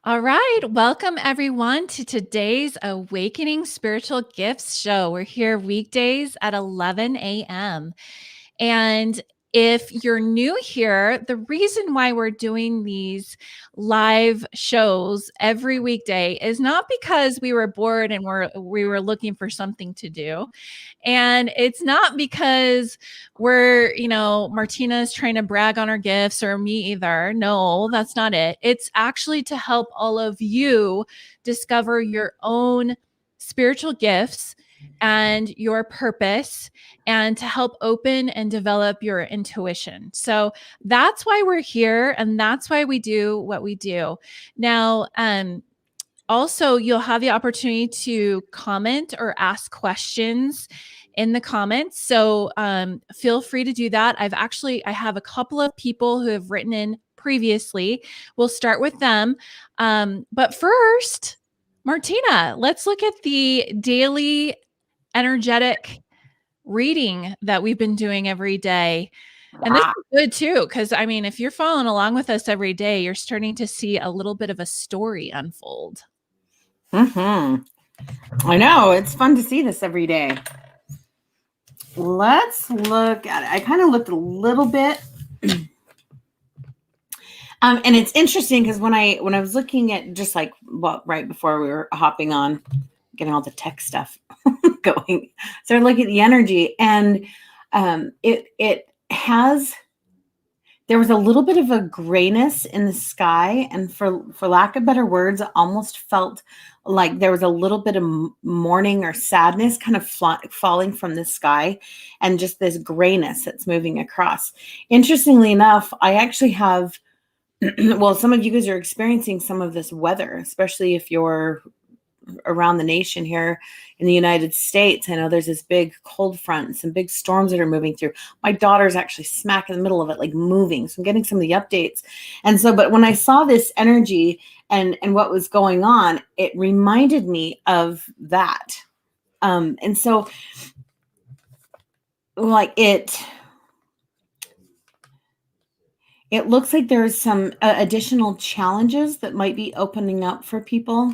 All right. Welcome, everyone, to today's Awakening Spiritual Gifts show. We're here weekdays at 11 a.m. And if you're new here, the reason why we're doing these live shows every weekday is not because we were bored and we were looking for something to do. And it's not because Martina's trying to brag on her gifts or me either. No, that's not it. It's actually to help all of you discover your own spiritual gifts and your purpose and to help open and develop your intuition. So that's why we're here and that's why we do what we do. Now, also, you'll have the opportunity to comment or ask questions in the comments. So feel free to do that. I have a couple of people who have written in previously. We'll start with them. But first, Martina, let's look at the daily energetic reading that we've been doing every day. And this is good too, because I mean, if you're following along with us every day, you're starting to see a little bit of a story unfold. I know. It's fun to see this every day. Let's look at it. I kind of looked a little bit. And it's interesting because when I was looking at just like right before we were hopping on, getting all the tech stuff going, started looking at the energy, and there was a little bit of a grayness in the sky, and for lack of better words, it almost felt like there was a little bit of mourning or sadness kind of falling from the sky, and just this grayness that's moving across. Interestingly enough, I actually have well, some of you guys are experiencing some of this weather, especially if you're around the nation here in the United States. I know there's this big cold front and some big storms that are moving through. My daughter's actually smack in the middle of it, like moving. So I'm getting some of the updates. And so, but when I saw this energy and what was going on, it reminded me of that. And so like it looks like there's some additional challenges that might be opening up for people.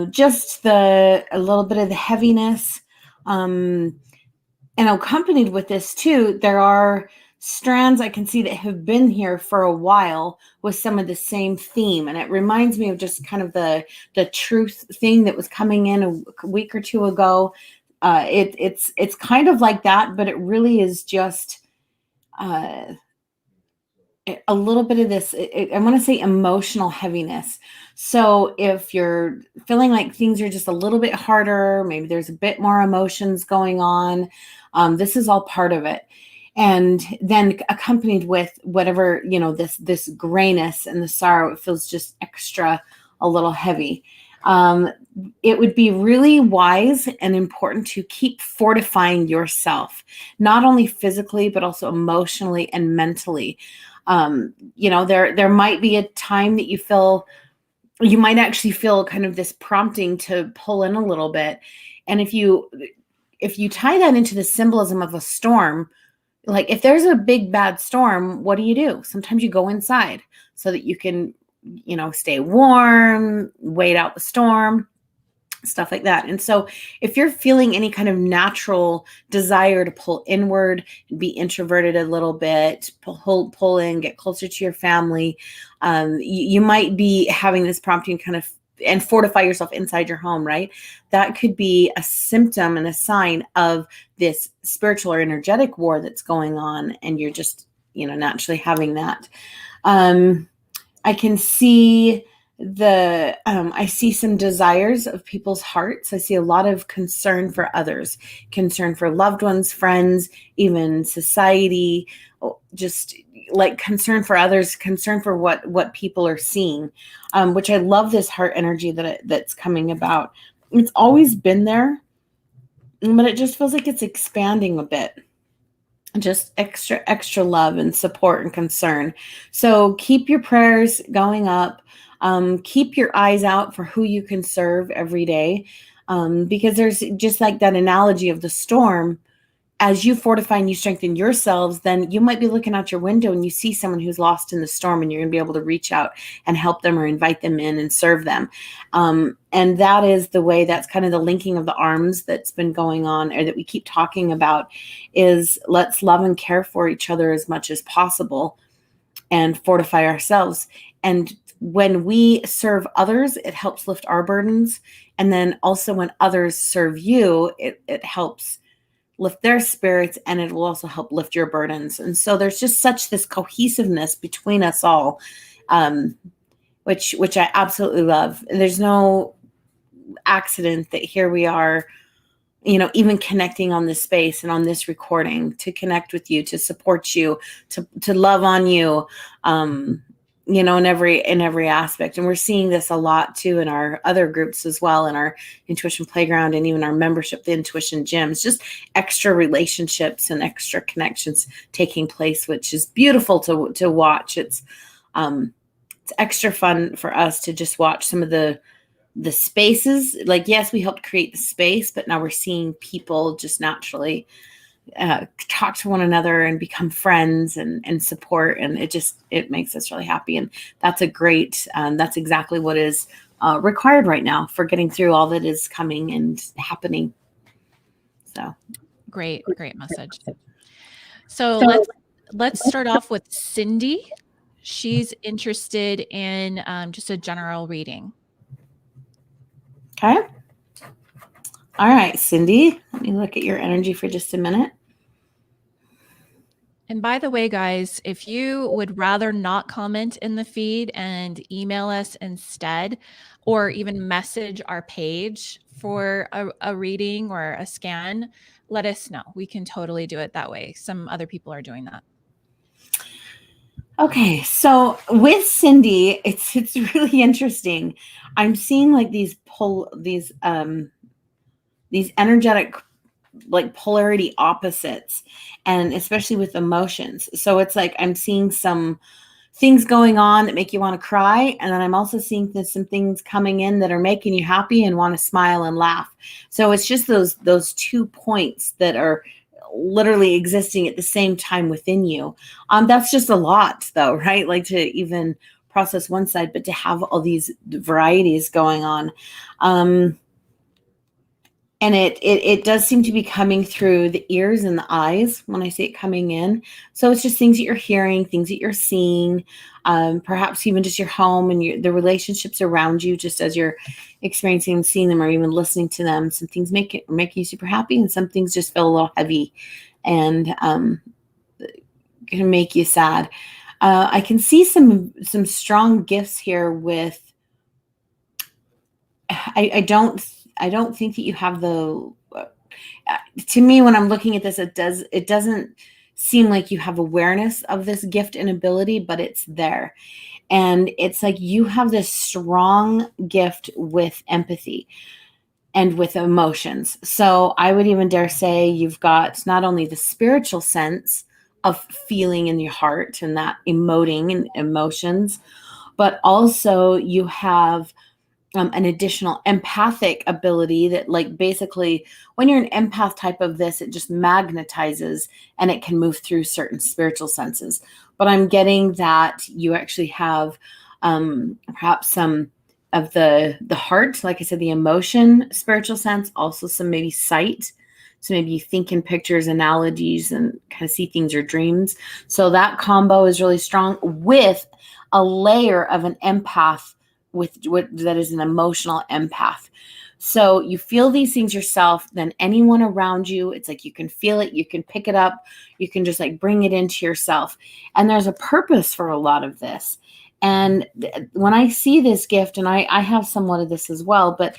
Just a little bit of the heaviness. And accompanied with this too, there are strands I can see that have been here for a while with some of the same theme. And it reminds me of just kind of the truth thing that was coming in a week or two ago. It's kind of like that, but it really is just a little bit of this, I want to say emotional heaviness. So if you're feeling like things are just a little bit harder, maybe there's a bit more emotions going on, this is all part of it. And then accompanied with whatever, this grayness and the sorrow, it feels just extra a little heavy. It would be really wise and important to keep fortifying yourself, not only physically, but also emotionally and mentally. There might be a time that you might actually feel kind of this prompting to pull in a little bit. And if you tie that into the symbolism of a storm, like if there's a big bad storm, what do? Sometimes you go inside so that you can, stay warm, wait out the storm, stuff like that. And so if you're feeling any kind of natural desire to pull inward and be introverted a little bit, pull in, get closer to your family, you might be having this prompting kind of and fortify yourself inside your home, right? That could be a symptom and a sign of this spiritual or energetic war that's going on. And you're just, naturally having that. I can see I see some desires of people's hearts. I see a lot of concern for others, concern for loved ones, friends, even society, just like concern for others, concern for what people are seeing, which I love this heart energy that's coming about. It's always been there, but it just feels like it's expanding a bit. Just extra love and support and concern. So keep your prayers going up. Keep your eyes out for who you can serve every day, because there's just like that analogy of the storm. as you fortify and you strengthen yourselves, then you might be looking out your window and you see someone who's lost in the storm, and you're going to be able to reach out and help them or invite them in and serve them. And that is the way, that's kind of the linking of the arms that's been going on, or that we keep talking about, is let's love and care for each other as much as possible and fortify ourselves. And when we serve others, it helps lift our burdens. And then also when others serve you, it helps lift their spirits, and it will also help lift your burdens. And so there's just such this cohesiveness between us all, which I absolutely love. There's no accident that here we are, even connecting on this space and on this recording to connect with you, to support you, to love on you, in every aspect. And we're seeing this a lot too in our other groups as well, in our Intuition Playground and even our membership, the Intuition Gyms, just extra relationships and extra connections taking place, which is beautiful to watch. It's extra fun for us to just watch some of the spaces. Like, yes, we helped create the space, but now we're seeing people just naturally talk to one another and become friends and support. And it makes us really happy. And that's that's exactly what is required right now for getting through all that is coming and happening. So great message. So let's start off with Cindy. She's interested in just a general reading. Okay. All right, Cindy, let me look at your energy for just a minute. And by the way, guys, if you would rather not comment in the feed and email us instead, or even message our page for a reading or a scan, let us know. We can totally do it that way. Some other people are doing that. Okay, so with Cindy, it's really interesting. I'm seeing like these energetic, like polarity opposites, and especially with emotions. So it's like I'm seeing some things going on that make you want to cry, and then I'm also seeing some things coming in that are making you happy and want to smile and laugh. So it's just those 2 points that are literally existing at the same time within you. That's just a lot though, right? Like to even process one side, but to have all these varieties going on. And it does seem to be coming through the ears and the eyes when I see it coming in. So it's just things that you're hearing, things that you're seeing, perhaps even just your home and the relationships around you, just as you're experiencing and seeing them, or even listening to them. Some things make you super happy, and some things just feel a little heavy and can make you sad. I can see some strong gifts here with. I don't think that you have to me, when I'm looking at this, it doesn't seem like you have awareness of this gift and ability, but it's there. And it's like you have this strong gift with empathy and with emotions. So I would even dare say you've got not only the spiritual sense of feeling in your heart and that emoting and emotions, but also you have an additional empathic ability that, like, basically when you're an empath type of this, it just magnetizes and it can move through certain spiritual senses. But I'm getting that you actually have perhaps some of the heart, like I said, the emotion, spiritual sense, also some maybe sight. So maybe you think in pictures, analogies, and kind of see things or dreams. So that combo is really strong with a layer of an empath that is an emotional empath. So you feel these things yourself, then anyone around you, it's like you can feel it, you can pick it up, you can just like bring it into yourself. And there's a purpose for a lot of this. And when I see this gift, and I have somewhat of this as well, but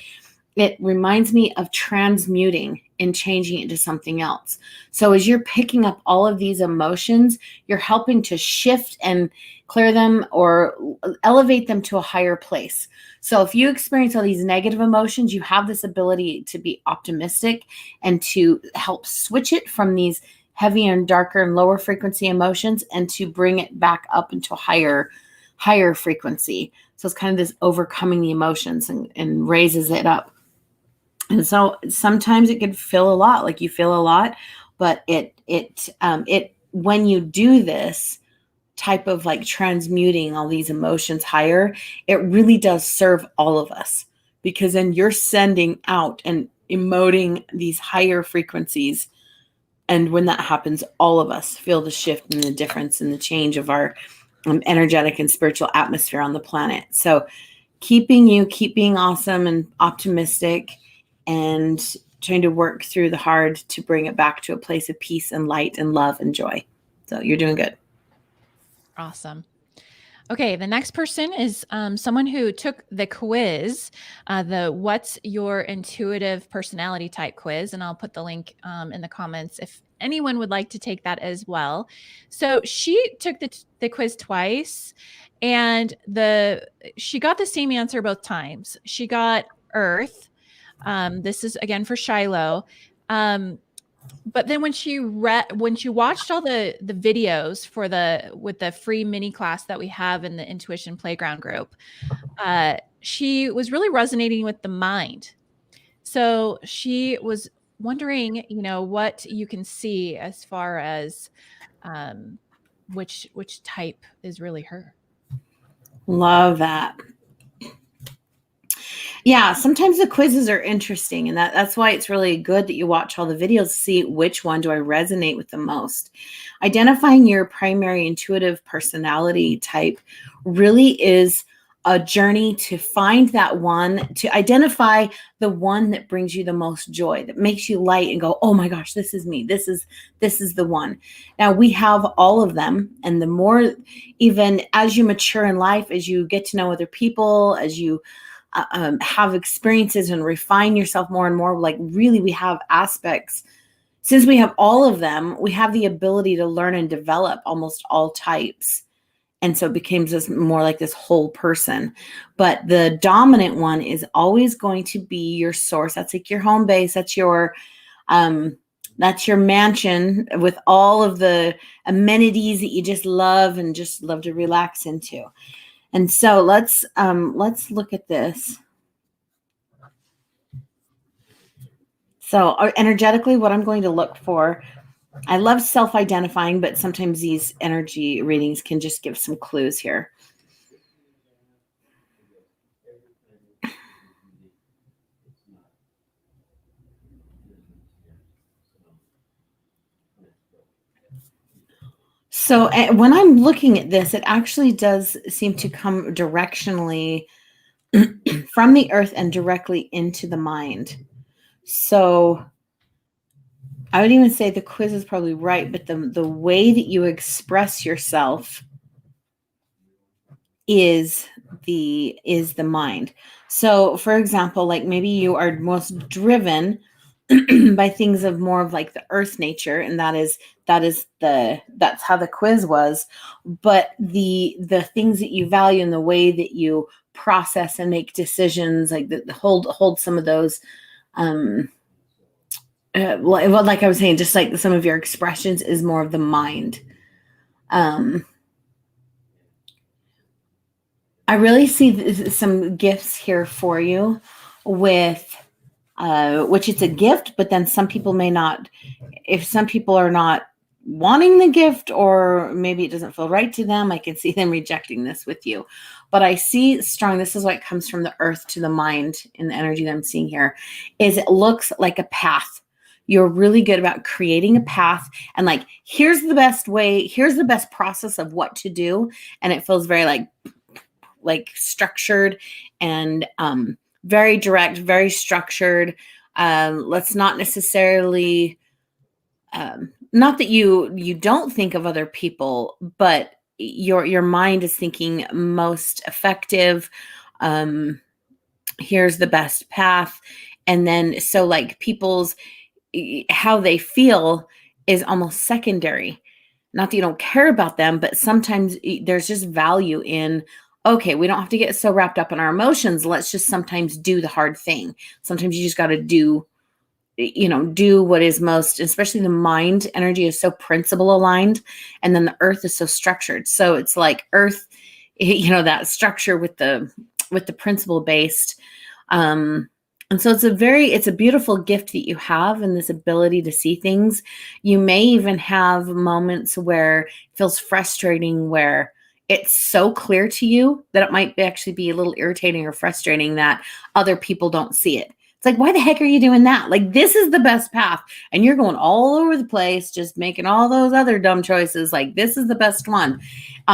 it reminds me of transmuting and changing it to something else. So as you're picking up all of these emotions, you're helping to shift and clear them or elevate them to a higher place. So if you experience all these negative emotions, you have this ability to be optimistic and to help switch it from these heavier and darker and lower frequency emotions and to bring it back up into a higher frequency. So it's kind of this overcoming the emotions and raises it up. And so sometimes it could feel a lot, like you feel a lot, but it when you do this type of like transmuting all these emotions higher, it really does serve all of us, because then you're sending out and emoting these higher frequencies. And when that happens, all of us feel the shift and the difference and the change of our energetic and spiritual atmosphere on the planet. So keep being awesome and optimistic, and trying to work through the hard to bring it back to a place of peace and light and love and joy. So you're doing good. Awesome. Okay, the next person is someone who took the quiz, the What's Your Intuitive Personality Type quiz, and I'll put the link in the comments if anyone would like to take that as well. So she took the quiz twice, and she got the same answer both times. She got Earth. This is again for Shiloh. But then when she watched all the videos with the free mini class that we have in the Intuition Playground group, she was really resonating with the mind. So she was wondering, what you can see as far as which type is really her. Love that. Yeah, sometimes the quizzes are interesting, and that's why it's really good that you watch all the videos to see which one do I resonate with the most. Identifying your primary intuitive personality type really is a journey to find that one, to identify the one that brings you the most joy, that makes you light and go, oh my gosh, this is me. This is the one. Now we have all of them. And the more, even as you mature in life, as you get to know other people, as you have experiences and refine yourself more and more, like really we have aspects. Since we have all of them, we have the ability to learn and develop almost all types. And so it becomes this more like this whole person. But the dominant one is always going to be your source. That's like your home base. That's your mansion with all of the amenities that you just love and just love to relax into. And so let's look at this. So energetically, what I'm going to look for, I love self-identifying, but sometimes these energy readings can just give some clues here. So when I'm looking at this, it actually does seem to come directionally from the earth and directly into the mind. So I would even say the quiz is probably right, but the way that you express yourself is the mind. So for example, like maybe you are most driven by things of more of like the earth nature, and that's how the quiz was. But the things that you value and the way that you process and make decisions, like hold some of those like I was saying, just like some of your expressions is more of the mind. I really see some gifts here for you with which it's a gift, but then some people may not, if some people are not wanting the gift, or maybe it doesn't feel right to them, I can see them rejecting this with you. But I see strong, this is what comes from the earth to the mind in the energy that I'm seeing here, is it looks like a path. You're really good about creating a path and like, here's the best way, here's the best process of what to do. And it feels very like structured and very direct, very structured. Let's not necessarily, not that you don't think of other people, but your mind is thinking most effective. Here's the best path. And then, so like people's, how they feel is almost secondary. Not that you don't care about them, but sometimes there's just value in, okay, we don't have to get so wrapped up in our emotions. Let's just sometimes do the hard thing. Sometimes you just got to do what is most, especially the mind energy is so principle aligned. And then the earth is so structured. So it's like earth, that structure with the principle based. And And so it's a beautiful gift that you have, and this ability to see things. You may even have moments where it feels frustrating, where it's so clear to you that it might actually be a little irritating or frustrating that other people don't see it. It's like, why the heck are you doing that? Like, this is the best path. And you're going all over the place, just making all those other dumb choices. Like, this is the best one.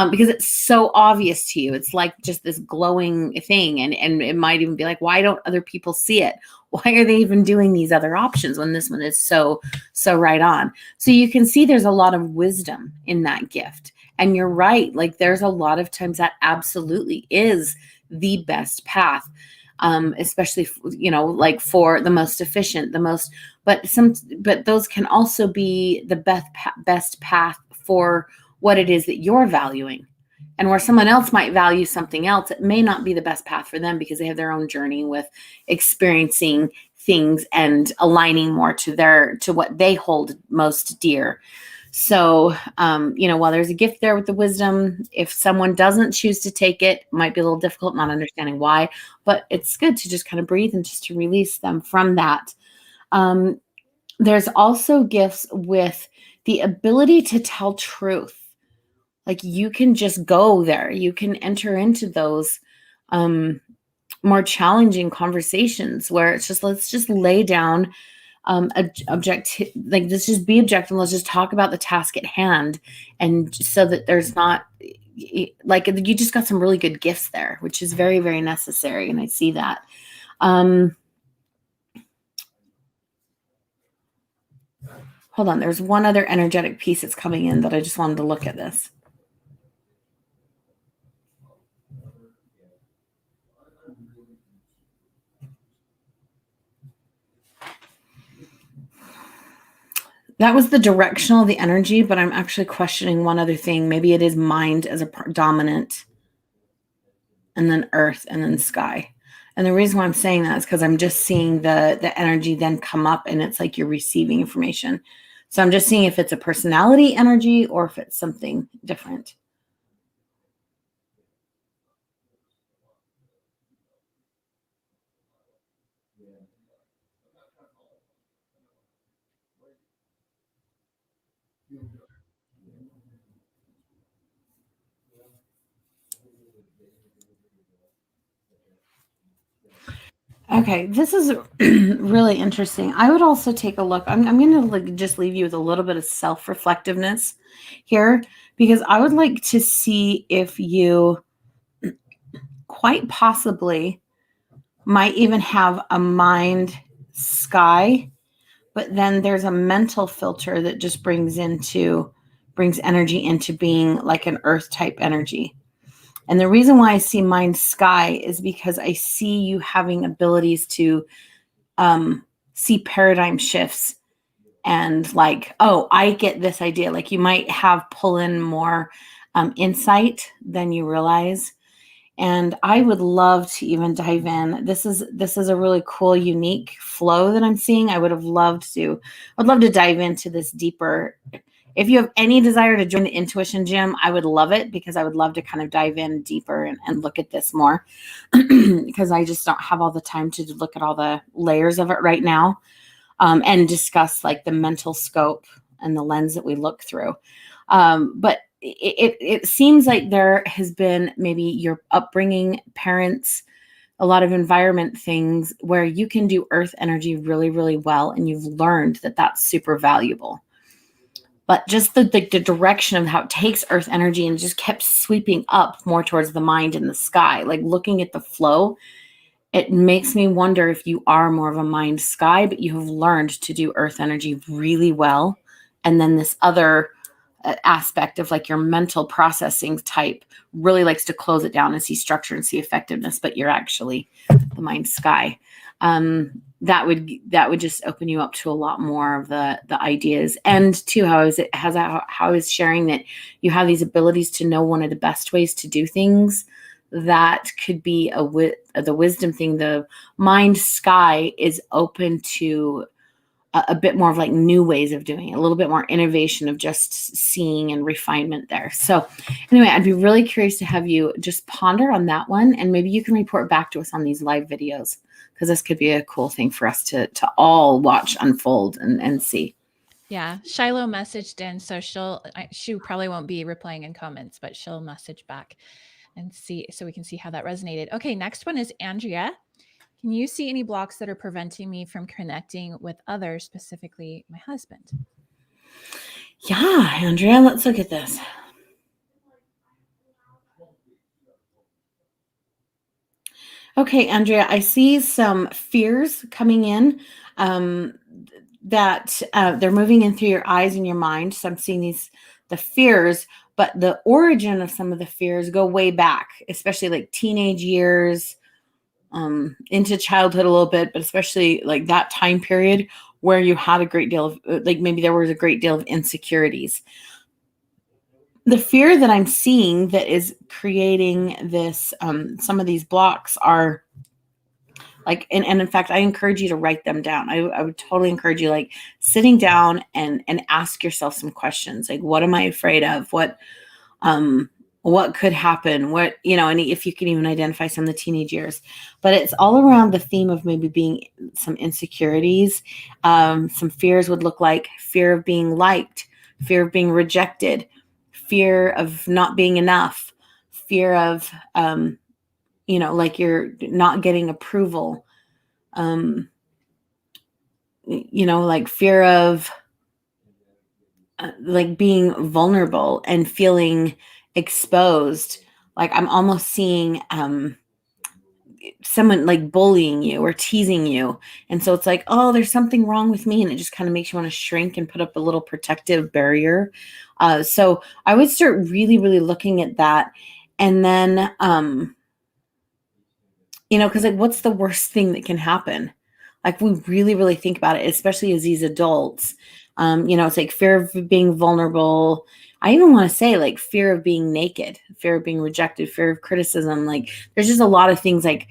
Because it's so obvious to you. It's like just this glowing thing. And it might even be like, why don't other people see it? Why are they even doing these other options when this one is so right on? So you can see there's a lot of wisdom in that gift. And you're right. Like, there's a lot of times that absolutely is the best path. Especially, like for the most efficient, but those can also be the best path for what it is that you're valuing. And where someone else might value something else, it may not be the best path for them because they have their own journey with experiencing things and aligning more to what they hold most dear. So, while there's a gift there with the wisdom, if someone doesn't choose to take it, it might be a little difficult, not understanding why, but it's good to just kind of breathe and just to release them from that. There's also gifts with the ability to tell truth. Like, you can just go there. You can enter into those more challenging conversations where it's just, let's just lay down like, let's just be objective. Let's just talk about the task at hand. And so that there's not, like, you just got some really good gifts there, which is very, very necessary. And I see that. Hold on. There's one other energetic piece that's coming in that I just wanted to look at this. That was the directional, the energy, but I'm actually questioning one other thing. Maybe it is mind as a dominant, and then earth, and then sky. And the reason why I'm saying that is because I'm just seeing the energy then come up, and it's like you're receiving information. So I'm just seeing if it's a personality energy or if it's something different. Okay, this is really interesting. I would also take a look. I'm going to like just leave you with a little bit of self-reflectiveness here, because I would like to see if you quite possibly might even have a mind sky, but then there's a mental filter that just brings energy into being, like an earth type energy. And the reason why I see mind sky is because I see you having abilities to see paradigm shifts, and like, oh, I get this idea. Like, you might have pull in more insight than you realize. And I would love to even dive in. This is a really cool, unique flow that I'm seeing. I'd love to dive into this deeper. If you have any desire to join the intuition gym, I would love it, because I would love to kind of dive in deeper and look at this more, because I just don't have all the time to look at all the layers of it right now, and discuss like the mental scope and the lens that we look through. But it seems like there has been maybe your upbringing, parents, a lot of environment things where you can do earth energy really, really well. And you've learned that that's super valuable. But just the direction of how it takes earth energy and just kept sweeping up more towards the mind and the sky, like looking at the flow, it makes me wonder if you are more of a mind sky, but you have learned to do earth energy really well. And then this other aspect of like your mental processing type really likes to close it down and see structure and see effectiveness, but you're actually the mind sky. That would just open you up to a lot more of the ideas. And too, how is sharing that you have these abilities to know one of the best ways to do things. That could be the wisdom thing. The mind sky is open to a bit more of like new ways of doing it, a little bit more innovation of just seeing and refinement there. So anyway, I'd be really curious to have you just ponder on that one, and maybe you can report back to us on these live videos, because this could be a cool thing for us to all watch unfold and see. Yeah, Shiloh messaged in, so she probably won't be replying in comments, but she'll message back and see, so we can see how that resonated. Okay, next one is Andrea. Can you see any blocks that are preventing me from connecting with others, specifically my husband? Yeah, Andrea, let's look at this. Okay, Andrea, I see some fears coming in that they're moving in through your eyes and your mind. So I'm seeing the fears, but the origin of some of the fears go way back, especially like teenage years, into childhood a little bit, but especially like that time period where you had a great deal of, like maybe there was a great deal of insecurities. The fear that I'm seeing that is creating this, some of these blocks are like, and in fact, I encourage you to write them down. I would totally encourage you, like sitting down and ask yourself some questions. Like, what am I afraid of? What could happen? What, and if you can even identify some of the teenage years, but it's all around the theme of maybe being some insecurities. Some fears would look like fear of being liked, fear of being rejected, fear of not being enough, fear of, like you're not getting approval, like fear of like being vulnerable and feeling exposed. Like I'm almost seeing someone like bullying you or teasing you. And so it's like, oh, there's something wrong with me. And it just kind of makes you want to shrink and put up a little protective barrier. So I would start really, really looking at that. And then, because like, what's the worst thing that can happen? Like, we really, really think about it, especially as these adults. It's like fear of being vulnerable. I even want to say like fear of being naked, fear of being rejected, fear of criticism. Like, there's just a lot of things, like,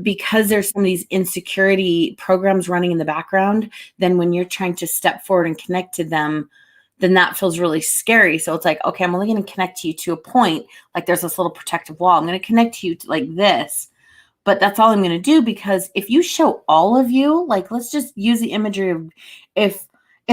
because there's some of these insecurity programs running in the background, then when you're trying to step forward and connect to them, then that feels really scary. So it's like, okay, I'm only going to connect to you to a point. Like, there's this little protective wall. I'm going to connect to you to like this. But that's all I'm going to do, because if you show all of you, like, let's just use the imagery of if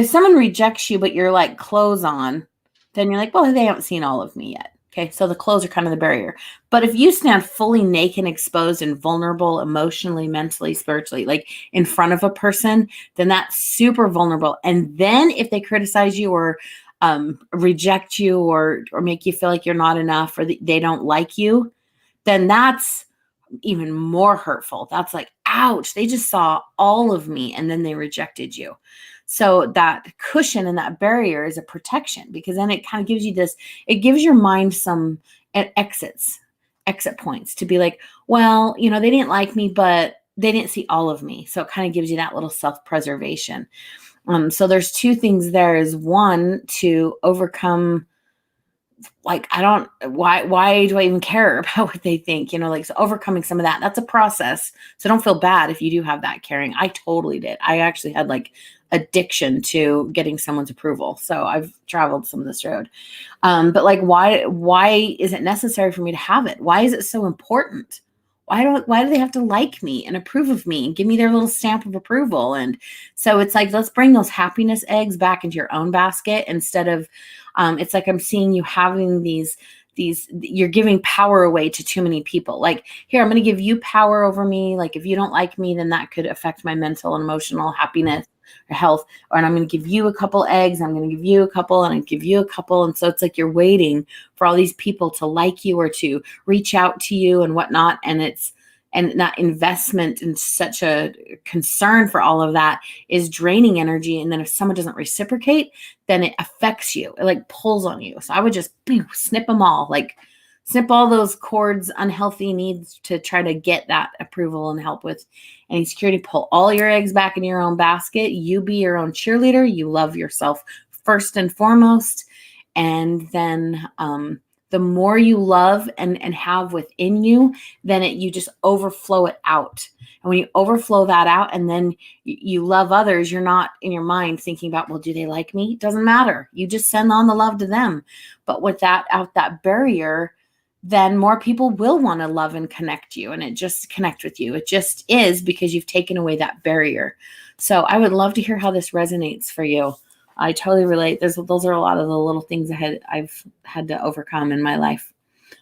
someone rejects you, but you're like clothes on, then you're like, well, they haven't seen all of me yet. Okay. So the clothes are kind of the barrier. But if you stand fully naked, exposed, and vulnerable emotionally, mentally, spiritually, like in front of a person, then that's super vulnerable. And then if they criticize you or reject you or make you feel like you're not enough, or they don't like you, then that's even more hurtful. That's like, ouch, they just saw all of me and then they rejected you. So that cushion and that barrier is a protection, because then it kind of gives you this, it gives your mind some exit points to be like, well, they didn't like me, but they didn't see all of me. So it kind of gives you that little self-preservation. So there's two things there. Is one, to overcome, like, why do I even care about what they think? Like, so overcoming some of that, that's a process. So don't feel bad if you do have that caring. I totally did. I actually had like addiction to getting someone's approval. So I've traveled some of this road. But like, why is it necessary for me to have it? Why is it so important? Why do they have to like me and approve of me and give me their little stamp of approval? And so it's like, let's bring those happiness eggs back into your own basket, instead of, it's like I'm seeing you having these, you're giving power away to too many people. Like, here, I'm going to give you power over me. Like, if you don't like me, then that could affect my mental and emotional happiness or health. And I'm going to give you a couple eggs. I'm going to give you a couple, and I give you a couple. And so it's like you're waiting for all these people to like you or to reach out to you and whatnot. And that investment and such a concern for all of that is draining energy. And then if someone doesn't reciprocate, then it affects you. It like pulls on you. So I would just snip them all, like snip all those cords, unhealthy needs to try to get that approval and help with any security. Pull all your eggs back in your own basket. You be your own cheerleader. You love yourself first and foremost. And then the more you love and have within you, then you just overflow it out. And when you overflow that out and then you love others, you're not in your mind thinking about, well, do they like me? It doesn't matter. You just send on the love to them. But with that barrier, then more people will want to love and connect you, and it just connect with you. It just is, because you've taken away that barrier. So I would love to hear how this resonates for you. I totally relate. Those are a lot of the little things I've had to overcome in my life.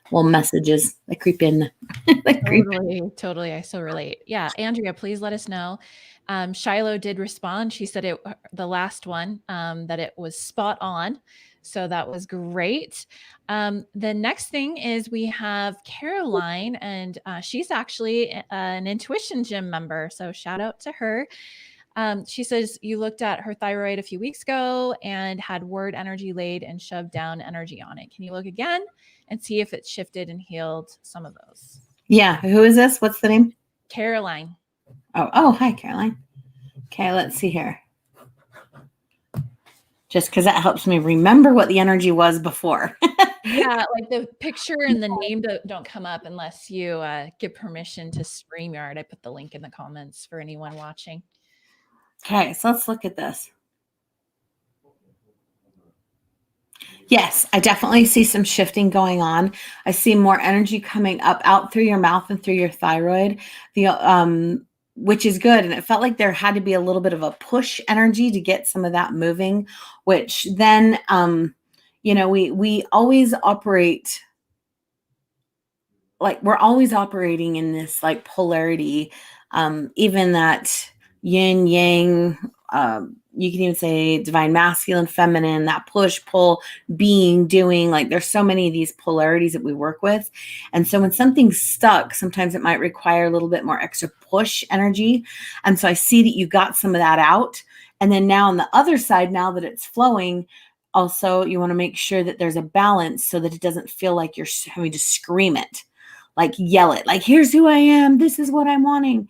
Little messages that creep in. Totally. I so relate. Yeah. Andrea, please let us know. Shiloh did respond. She said the last one, that it was spot on. So that was great. The next thing is we have Caroline, and she's actually an Intuition Gym member. So shout out to her. She says you looked at her thyroid a few weeks ago and had word energy laid and shoved down energy on it. Can you look again and see if it's shifted and healed some of those? Yeah. Who is this? What's the name? Caroline. Oh, hi, Caroline. Okay, let's see here. Just because that helps me remember what the energy was before. Yeah, like the picture and the name don't come up unless you give permission to StreamYard. I put the link in the comments for anyone watching. Okay, so let's look at this. Yes, I definitely see some shifting going on. I see more energy coming up out through your mouth and through your thyroid, which is good. And it felt like there had to be a little bit of a push energy to get some of that moving, which then, we always operate, like we're always operating in this like polarity, even that yin yang, you can even say divine masculine, feminine, that push pull, being, doing, like there's so many of these polarities that we work with. And so when something's stuck, sometimes it might require a little bit more extra push energy. And so I see that you got some of that out. And then now on the other side, now that it's flowing, also you want to make sure that there's a balance so that it doesn't feel like you're having to scream it, like yell it, like, here's who I am, this is what I'm wanting.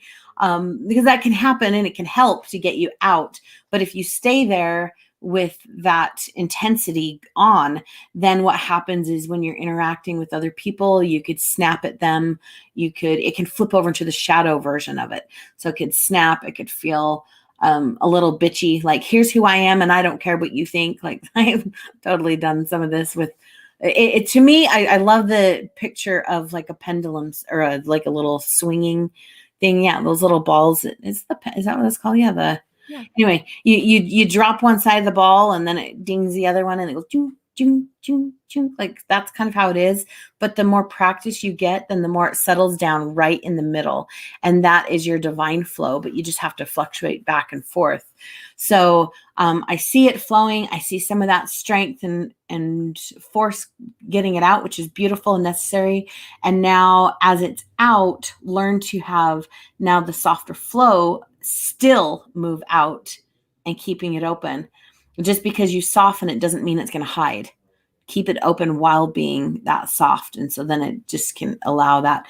Because that can happen and it can help to get you out. But if you stay there with that intensity on, then what happens is when you're interacting with other people, you could snap at them. It can flip over into the shadow version of it. So it could snap, it could feel a little bitchy, like, here's who I am and I don't care what you think. Like, I've totally done some of this with it. To me, I love the picture of like a pendulum or like a little swinging thing. Yeah, those little balls. Is that what it's called? Yeah. Anyway, you drop one side of the ball and then it dings the other one and it goes choo, choo, choo, choo. Like that's kind of how it is. But the more practice you get, then the more it settles down right in the middle. And that is your divine flow, but you just have to fluctuate back and forth. So I see it flowing. I see some of that strength and force getting it out, which is beautiful and necessary. And now as it's out, learn to have now the softer flow still move out and keeping it open. Just because you soften it doesn't mean it's going to hide. Keep it open while being that soft. And so then it just can allow that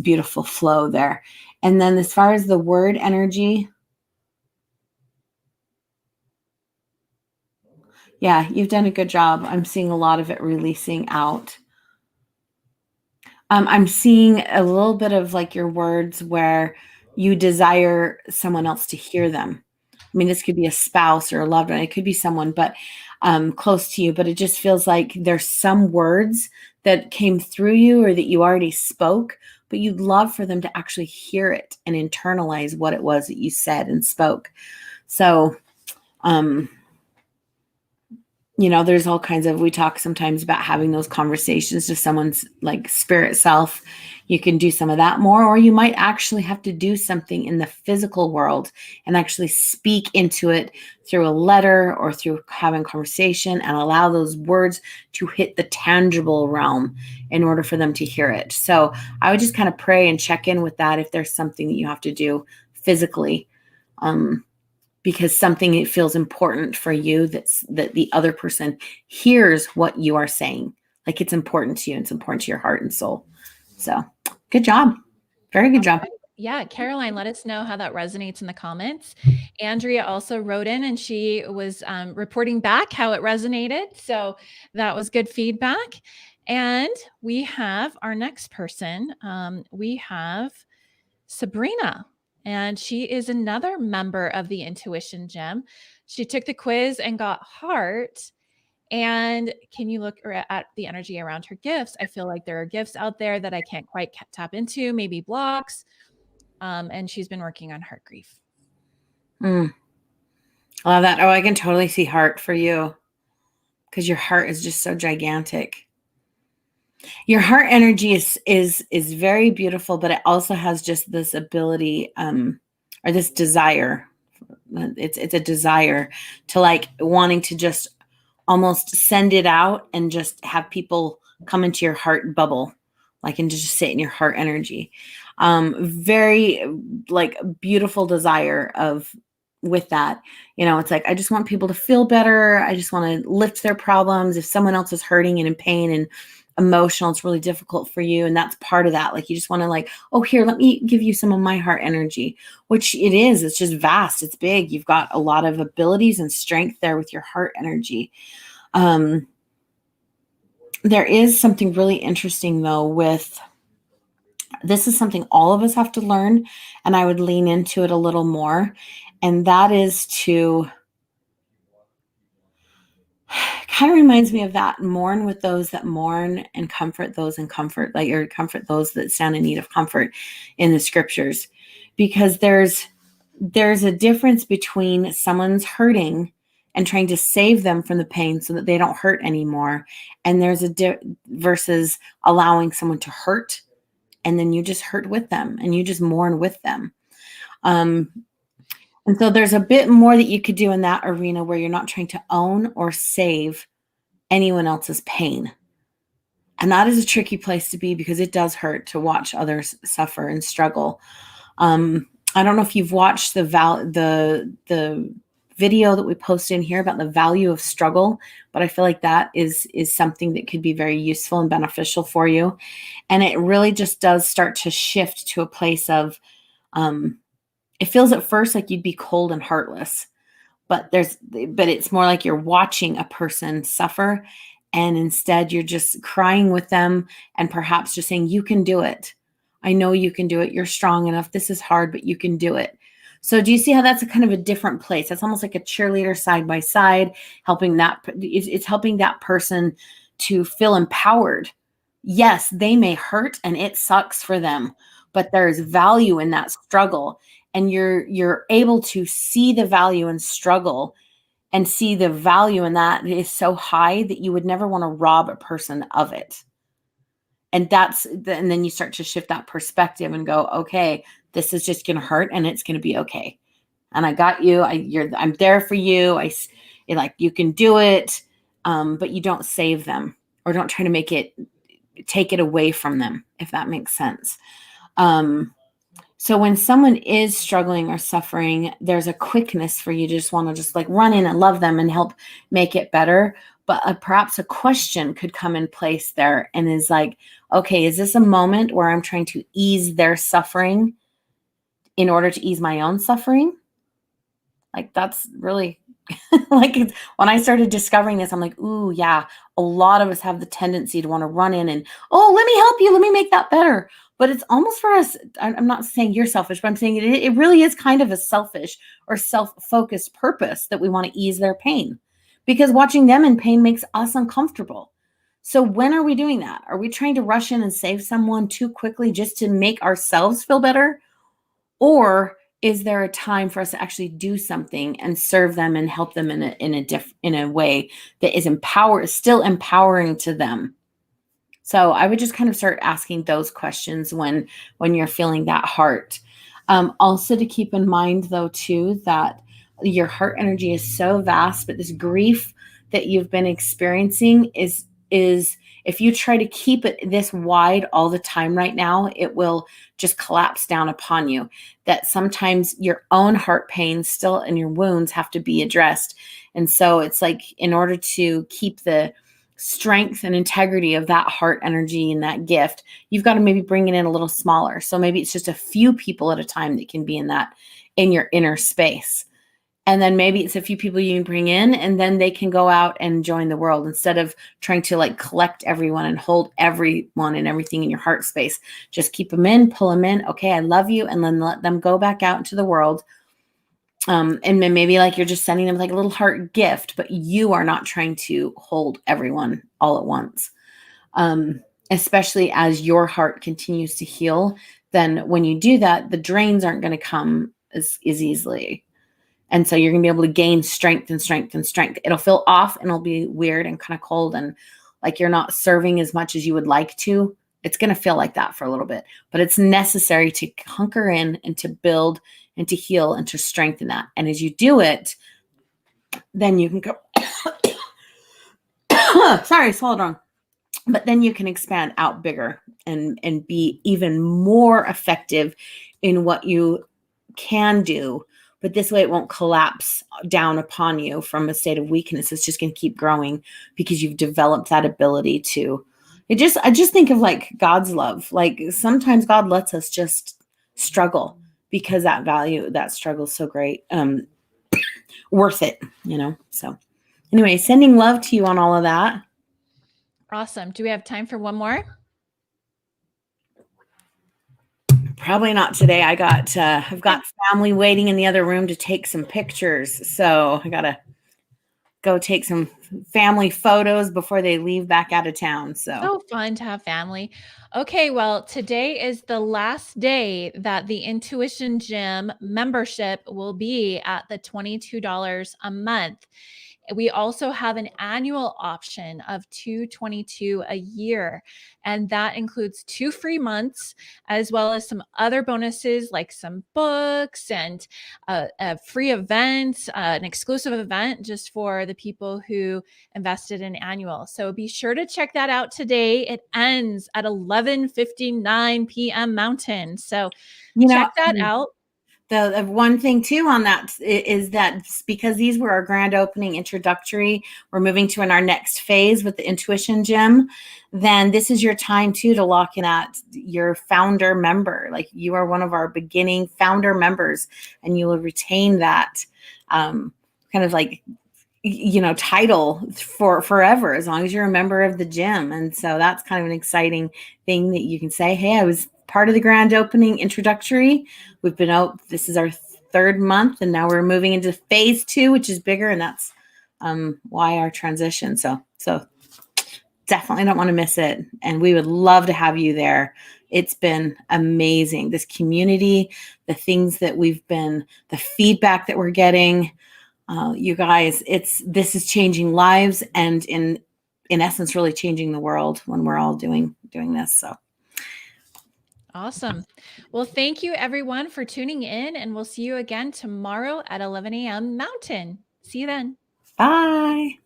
beautiful flow there. And then as far as the word energy, yeah, you've done a good job. I'm seeing a lot of it releasing out. I'm seeing a little bit of like your words where you desire someone else to hear them. I mean, this could be a spouse or a loved one. It could be someone, but close to you. But it just feels like there's some words that came through you or that you already spoke, but you'd love for them to actually hear it and internalize what it was that you said and spoke. So, there's all kinds of, we talk sometimes about having those conversations to someone's like spirit self. You can do some of that more, or you might actually have to do something in the physical world and actually speak into it through a letter or through having conversation and allow those words to hit the tangible realm in order for them to hear it. So I would just kind of pray and check in with that if there's something that you have to do physically. Because something, it feels important for you that the other person hears what you are saying. Like it's important to you. It's important to your heart and soul. So good job. Very good job. Yeah, Caroline, let us know how that resonates in the comments. Andrea also wrote in and she was reporting back how it resonated. So that was good feedback. And we have our next person. We have Sabrina, and she is another member of the Intuition Gym. She took the quiz and got heart. And can you look at the energy around her gifts? I feel like there are gifts out there that I can't quite tap into, maybe blocks. And she's been working on heart grief. I love that. Oh, I can totally see heart for you because your heart is just so gigantic. Your heart energy is very beautiful, but it also has just this ability or this desire. It's a desire to like wanting to just almost send it out and just have people come into your heart bubble, like, and just sit in your heart energy. Very like beautiful desire of with that, it's like, I just want people to feel better. I just want to lift their problems. If someone else is hurting and in pain and emotional, it's really difficult for you. And that's part of that. Like, you just want to like, oh, here, let me give you some of my heart energy, which it is. It's just vast. It's big. You've got a lot of abilities and strength there with your heart energy. There is something really interesting though with this is something all of us have to learn, and I would lean into it a little more. And that is to kind of reminds me of that mourn with those that mourn and comfort those in comfort, like, or comfort those that stand in need of comfort in the scriptures, because there's a difference between someone's hurting and trying to save them from the pain so that they don't hurt anymore. And there's versus allowing someone to hurt and then you just hurt with them and you just mourn with them. And so there's a bit more that you could do in that arena where you're not trying to own or save anyone else's pain. And that is a tricky place to be because it does hurt to watch others suffer and struggle. I don't know if you've watched the video that we posted in here about the value of struggle, but I feel like that is something that could be very useful and beneficial for you. And it really just does start to shift to a place of, it feels at first like you'd be cold and heartless, but it's more like you're watching a person suffer, and instead you're just crying with them and perhaps just saying, you can do it. I know you can do it. You're strong enough. This is hard, but you can do it. So do you see how that's a kind of a different place? That's almost like a cheerleader side by side, helping it's helping that person to feel empowered. Yes, they may hurt and it sucks for them, but there's value in that struggle. And you're able to see the value in struggle and see the value in that is so high that you would never want to rob a person of it. And then you start to shift that perspective and go, okay, this is just going to hurt and it's going to be okay. And I got you. I'm there for you. You can do it. But you don't save them or don't try to take it away from them, if that makes sense. So when someone is struggling or suffering, there's a quickness for you to just want to just like run in and love them and help make it better. But perhaps a question could come in place there and is like, okay, is this a moment where I'm trying to ease their suffering in order to ease my own suffering? Like, that's really like when I started discovering this, I'm like, ooh, yeah, a lot of us have the tendency to want to run in and, oh, let me help you. Let me make that better. But it's almost for us. I'm not saying you're selfish, but I'm saying it really is kind of a selfish or self-focused purpose that we want to ease their pain, because watching them in pain makes us uncomfortable. So when are we doing that? Are we trying to rush in and save someone too quickly just to make ourselves feel better? Or is there a time for us to actually do something and serve them and help them in a way that is still empowering to them? So I would just kind of start asking those questions when you're feeling that heart. Also to keep in mind though too, that your heart energy is so vast, but this grief that you've been experiencing is if you try to keep it this wide all the time right now, it will just collapse down upon you. That sometimes your own heart pain still and your wounds have to be addressed. And so it's like, in order to keep the strength and integrity of that heart energy and that gift, you've got to maybe bring it in a little smaller. So maybe it's just a few people at a time that can be in your inner space. And then maybe it's a few people you can bring in, and then they can go out and join the world instead of trying to like collect everyone and hold everyone and everything in your heart space. Just keep them in, pull them in. Okay, I love you. And then let them go back out into the world. And then maybe like you're just sending them like a little heart gift, but you are not trying to hold everyone all at once. Especially as your heart continues to heal, then when you do that, the drains aren't going to come as easily. And so you're going to be able to gain strength and strength and strength. It'll feel off and it'll be weird and kind of cold and like you're not serving as much as you would like to. It's going to feel like that for a little bit, but it's necessary to hunker in and to build and to heal and to strengthen that. And as you do it, then you can go, sorry, swallowed wrong. But then you can expand out bigger and be even more effective in what you can do. But this way it won't collapse down upon you from a state of weakness. It's just going to keep growing because you've developed that ability to. I just think of like God's love. Like sometimes God lets us just struggle because that struggle is so great. Worth it, So anyway, sending love to you on all of that. Awesome. Do we have time for one more? Probably not today. I've got family waiting in the other room to take some pictures. So I got to go take some family photos before they leave back out of town. So fun to have family. Okay, well, today is the last day that the Intuition Gym membership will be at the $22 a month. We also have an annual option of $222 a year, and that includes 2 free months as well as some other bonuses like some books and a free event, an exclusive event just for the people who invested in annual. So be sure to check that out today. It ends at 11:59 p.m. Mountain. So check that out. The one thing too on that is that because these were our grand opening introductory, we're moving to our next phase with the Intuition Gym. Then this is your time too to lock in at your founder member. Like you are one of our beginning founder members, and you will retain that kind of like title for forever as long as you're a member of the gym. And so that's kind of an exciting thing that you can say, hey, I was part of the grand opening introductory. We've been out, this is our 3rd month, and now we're moving into phase 2, which is bigger, and that's why our transition. So definitely don't want to miss it, and we would love to have you there. It's been amazing, this community, the things that the feedback that we're getting. You guys, this is changing lives, and in essence really changing the world when we're all doing this. So awesome. Well, thank you everyone for tuning in, and we'll see you again tomorrow at 11 a.m. Mountain. See you then. bye.